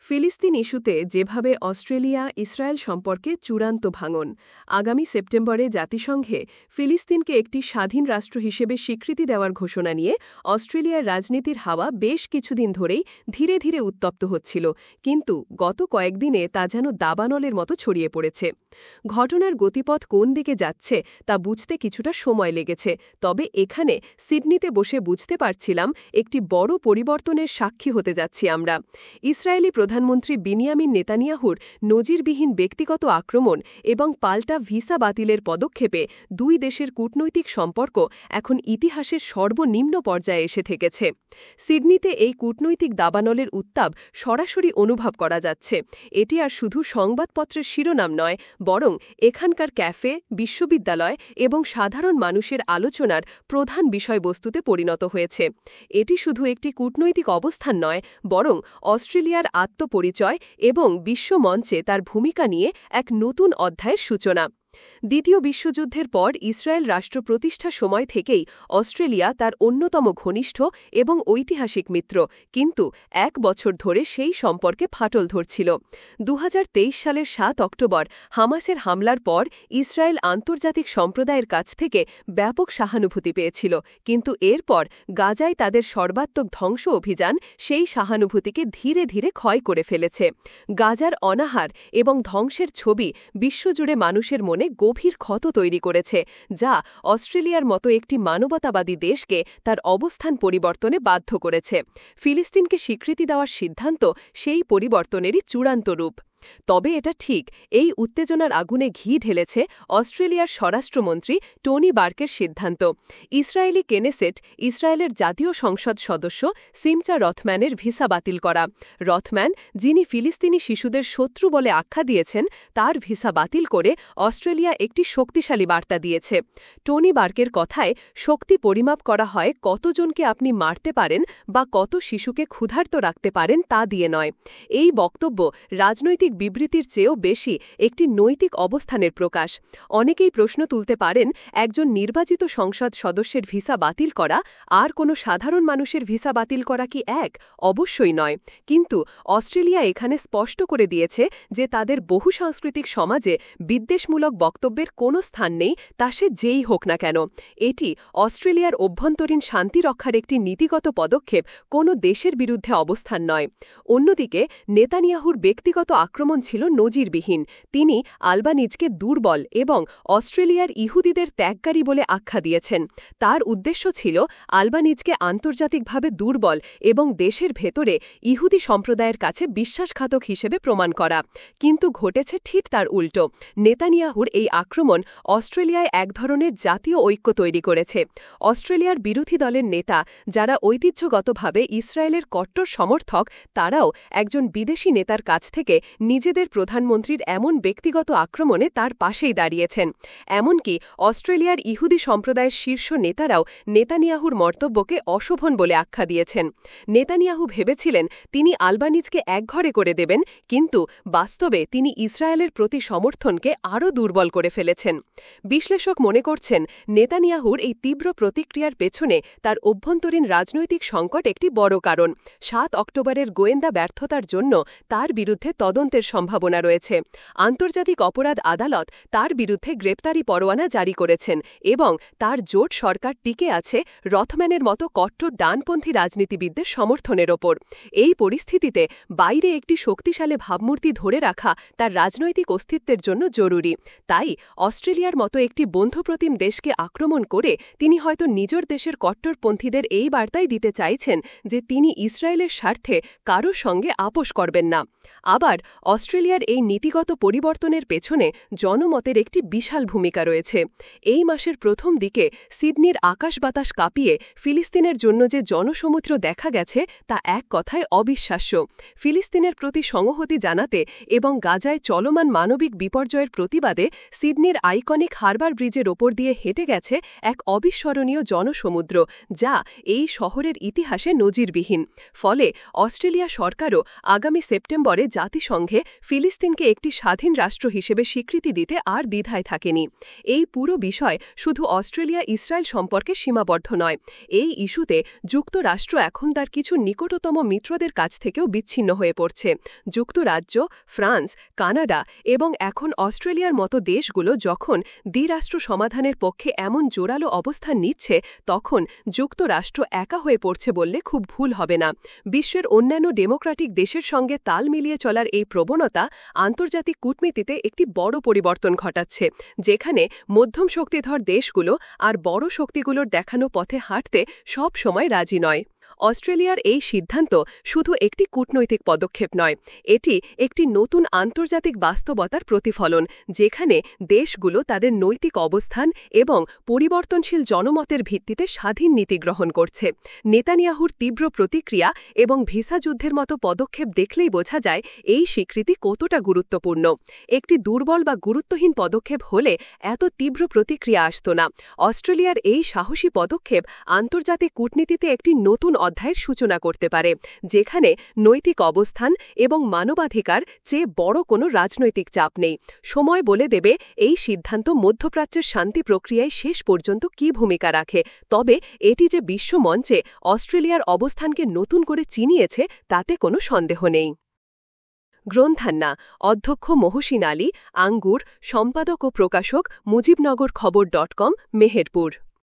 ফিলিস্তিন ইস্যুতে যেভাবে অস্ট্রেলিয়া ইসরায়েল সম্পর্কে চূড়ান্ত ভাঙন। আগামী সেপ্টেম্বরে জাতিসংঘে ফিলিস্তিনকে একটি স্বাধীন রাষ্ট্র হিসেবে স্বীকৃতি দেওয়ার ঘোষণা নিয়ে অস্ট্রেলিয়ার রাজনীতির হাওয়া বেশ কিছুদিন ধরেই ধীরে ধীরে উত্তপ্ত হচ্ছিল, কিন্তু গত কয়েকদিনে তা যেন দাবানলের মতো ছড়িয়ে পড়েছে। ঘটনার গতিপথ কোন দিকে যাচ্ছে তা বুঝতে কিছুটা সময় লেগেছে, তবে এখানে সিডনিতে বসে বুঝতে পারছিলাম একটি বড় পরিবর্তনের সাক্ষী হতে যাচ্ছি আমরা। ইসরায়েলি প্রধানমন্ত্রী বিনিয়ামিন নেতানিয়াহুর নজিরবিহীন ব্যক্তিগত আক্রমণ এবং পাল্টা ভিসা বাতিলের পদক্ষেপে দুই দেশের কূটনৈতিক সম্পর্ক এখন ইতিহাসের সর্বনিম্ন পর্যায়ে এসে ঠেকেছে। সিডনিতে এই কূটনৈতিক দাবানলের উত্তাপ সরাসরি অনুভব করা যাচ্ছে। এটি আর শুধু সংবাদপত্রের শিরোনাম নয়, বরং এখানকার ক্যাফে, বিশ্ববিদ্যালয় এবং সাধারণ মানুষের আলোচনার প্রধান বিষয়বস্তুতে পরিণত হয়েছে। এটি শুধু একটি কূটনৈতিক অবস্থান নয়, বরং অস্ট্রেলিয়ার আত্মপরিচয় এবং বিশ্বমঞ্চে তার ভূমিকা নিয়ে এক নতুন অধ্যায়ের সূচনা। দ্বিতীয় বিশ্বযুদ্ধের পর ইসরায়েল রাষ্ট্র প্রতিষ্ঠার সময় থেকেই অস্ট্রেলিয়া তার অন্যতম ঘনিষ্ঠ এবং ঐতিহাসিক মিত্র, কিন্তু এক বছর ধরে সেই সম্পর্কে ফাটল ধরছিল। 2023 সালের 7 অক্টোবর হামাসের হামলার পর ইসরায়েল আন্তর্জাতিক সম্প্রদায়ের কাছ থেকে ব্যাপক সহানুভূতি পেয়েছিল, কিন্তু এরপর গাজায় তাদের সর্বাত্মক ধ্বংস অভিযান সেই সহানুভূতিকে ধীরে ধীরে ক্ষয় করে ফেলেছে। গাজার অনাহার এবং ধ্বংসের ছবি বিশ্বজুড়ে মানুষের মনে গভীর ক্ষত তৈরি করেছে, যা অস্ট্রেলিয়ার মতো একটি মানবতাবাদী দেশকে তার অবস্থান পরিবর্তনে বাধ্য করেছে। ফিলিস্তিনকে স্বীকৃতি দেওয়ার সিদ্ধান্ত সেই পরিবর্তনেরই চূড়ান্ত রূপ। তবে এটা ঠিক, এই উত্তেজনার আগুনে ঘি ঢেলেছে অস্ট্রেলিয়ার স্বরাষ্ট্রমন্ত্রী টনি বার্কের সিদ্ধান্ত। ইসরায়েলি কেনেসেট ইসরায়েলের জাতীয় সংসদ সদস্য সিমচা রথম্যানের ভিসা বাতিল করা। রথম্যান, যিনি ফিলিস্তিনি শিশুদের শত্রু বলে আখ্যা দিয়েছেন, তার ভিসা বাতিল করে অস্ট্রেলিয়া একটি শক্তিশালী বার্তা দিয়েছে। টনি বার্কের কথায়, শক্তি পরিমাপ করা হয় কতজনকে আপনি মারতে পারেন বা কত শিশুকে ক্ষুধার্ত রাখতে পারেন তা দিয়ে নয়। এই বক্তব্য রাজনৈতিক বিবৃতির চেয়েও বেশি একটি নৈতিক অবস্থানের প্রকাশ। অনেকেই প্রশ্ন তুলতে পারেন, একজন নির্বাচিত সংসদ সদস্যের ভিসা বাতিল করা আর কোনো সাধারণ মানুষের ভিসা বাতিল করা কি এক? অবশ্যই নয়, কিন্তু অস্ট্রেলিয়া এখানে স্পষ্ট করে দিয়েছে যে তাদের বহুসাংস্কৃতিক সমাজে বিদ্বেষমূলক বক্তব্যের কোনো স্থান নেই, তা সে যেই হোক না কেন। এটি অস্ট্রেলিয়ার অভ্যন্তরীণ শান্তি রক্ষার একটি নীতিগত পদক্ষেপ, কোনো দেশের বিরুদ্ধে অবস্থান নয়। অন্যদিকে নেতানিয়াহুর ব্যক্তিগত আক্রমণ ছিল নজিরবিহীন। তিনি আলবানিজকে দুর্বল এবং অস্ট্রেলিয়ার ইহুদিদের ত্যাগকারী বলে আখ্যা দিয়েছেন। তার উদ্দেশ্য ছিল আলবানিজকে আন্তর্জাতিকভাবে দুর্বল এবং দেশের ভেতরে ইহুদি সম্প্রদায়ের কাছে বিশ্বাসঘাতক হিসেবে প্রমাণ করা। কিন্তু ঘটেছে ঠিক তার উল্টো। নেতানিয়াহুর এই আক্রমণ অস্ট্রেলিয়ায় এক ধরনের জাতীয় ঐক্য তৈরি করেছে। অস্ট্রেলিয়ার বিরোধী দলের নেতা, যারা ঐতিহ্যগতভাবে ইসরায়েলের কট্টর সমর্থক, তারাও একজন বিদেশি নেতার কাছ থেকে নিজেদের প্রধানমন্ত্রীর এমন ব্যক্তিগত আক্রমণে তার পাশেই দাঁড়িয়েছেন। এমনকি অস্ট্রেলিয়ার ইহুদি সম্প্রদায়ের শীর্ষ নেতারাও নেতানিয়াহুর মন্তব্যকে অশোভন বলে আখ্যা দিয়েছেন। নেতানিয়াহু ভেবেছিলেন তিনি আলবানিজকে একঘরে করে দেবেন, কিন্তু বাস্তবে তিনি ইসরায়েলের প্রতি সমর্থনকে আরও দুর্বল করে ফেলেছেন। বিশ্লেষক মনে করছেন, নেতানিয়াহুর এই তীব্র প্রতিক্রিয়ার পেছনে তার অভ্যন্তরীণ রাজনৈতিক সংকট একটি বড় কারণ। 7 অক্টোবরের গোয়েন্দা ব্যর্থতার জন্য তার বিরুদ্ধে তদন্তের সম্ভাবনা রয়েছে। আন্তর্জাতিক অপরাধ আদালত তার বিরুদ্ধে গ্রেপ্তারি পরোয়ানা জারি করেছেন এবং তার জোট সরকার টিকে আছে রথম্যানের মতো কট্টর ডানপন্থী রাজনীতিবিদদের সমর্থনের ওপর। এই পরিস্থিতিতে বাইরে একটি শক্তিশালী ভাবমূর্তি ধরে রাখা তার রাজনৈতিক অস্তিত্বের জন্য জরুরি। তাই অস্ট্রেলিয়ার মতো একটি বন্ধুপ্রতিম দেশকে আক্রমণ করে তিনি হয়তো নিজের দেশের কট্টরপন্থীদের এই বার্তাই দিতে চাইছেন যে তিনি ইসরায়েলের স্বার্থে কারো সঙ্গে আপোষ করবেন না। আবার অস্ট্রেলিয়ার এই নীতিগত পরিবর্তনের পেছনে জনমতের একটি বিশাল ভূমিকা রয়েছে। এই মাসের প্রথম দিকে সিডনির আকাশ বাতাস কাঁপিয়ে ফিলিস্তিনের জন্য যে জনসমুদ্র দেখা গেছে তা এক কথায় অবিশ্বাস্য। ফিলিস্তিনের প্রতি সংহতি জানাতে এবং গাজায় চলমান মানবিক বিপর্যয়ের প্রতিবাদে সিডনির আইকনিক হারবার ব্রিজের ওপর দিয়ে হেঁটে গেছে এক অবিস্মরণীয় জনসমুদ্র, যা এই শহরের ইতিহাসে নজিরবিহীন। ফলে অস্ট্রেলিয়া সরকারও আগামী সেপ্টেম্বরে জাতিসংঘে মধ্যে ফিলিস্তিনকে একটি স্বাধীন রাষ্ট্র হিসেবে স্বীকৃতি দিতে আর দ্বিধায় থাকেনি। এই পুরো বিষয় শুধু অস্ট্রেলিয়া ইসরায়েল সম্পর্কে সীমাবদ্ধ নয়। এই ইস্যুতে যুক্তরাষ্ট্র এখন তার কিছু নিকটতম মিত্রদের কাছ থেকেও বিচ্ছিন্ন হয়ে পড়ছে। যুক্তরাজ্য, ফ্রান্স, কানাডা এবং এখন অস্ট্রেলিয়ার মতো দেশগুলো যখন দ্বিরাষ্ট্র সমাধানের পক্ষে এমন জোরালো অবস্থান নিচ্ছে, তখন যুক্তরাষ্ট্র একা হয়ে পড়ছে বললে খুব ভুল হবে না। বিশ্বের অন্যান্য ডেমোক্রেটিক দেশের সঙ্গে তাল মিলিয়ে চলার এই প্রবণতা আন্তর্জাতিক কূটনীতিতে একটি বড় পরিবর্তন ঘটাচ্ছে, যেখানে মধ্যম শক্তিধর দেশগুলো আর বড় শক্তিগুলোর দেখানো পথে হাঁটতে সব সময় রাজি নয়। অস্ট্রেলিয়ার এই সিদ্ধান্ত শুধু একটি কূটনৈতিক পদক্ষেপ নয়, এটি একটি নতুন আন্তর্জাতিক বাস্তবতার প্রতিফলন, যেখানে দেশগুলো তাদের নৈতিক অবস্থান এবং পরিবর্তনশীল জনমতের ভিত্তিতে স্বাধীন নীতি গ্রহণ করছে। নেতানিয়াহুর তীব্র প্রতিক্রিয়া এবং ভিসা যুদ্ধের মতো পদক্ষেপ দেখলেই বোঝা যায় এই স্বীকৃতি কতটা গুরুত্বপূর্ণ। একটি দুর্বল বা গুরুত্বহীন পদক্ষেপ হলে এত তীব্র প্রতিক্রিয়া আসত না। অস্ট্রেলিয়ার এই সাহসী পদক্ষেপ আন্তর্জাতিক কূটনীতিতে একটি নতুন অধ্যায়ের সূচনা করতে পারে, যেখানে নৈতিক অবস্থান এবং মানবাধিকার চেয়ে বড় কোনো রাজনৈতিক চাপ নেই। সময় বলে দেবে এই সিদ্ধান্ত মধ্যপ্রাচ্যের শান্তি প্রক্রিয়ায় শেষ পর্যন্ত কী ভূমিকা রাখে, তবে এটি যে বিশ্ব মঞ্চে অস্ট্রেলিয়ার অবস্থানকে নতুন করে চিনিয়েছে তাতে কোনো সন্দেহ নেই। গ্রন্থান্না অধ্যক্ষ মহসিন আলী, আঙ্গুর, সম্পাদক ও প্রকাশক মুজিবনগর খবর.com, মেহেরপুর।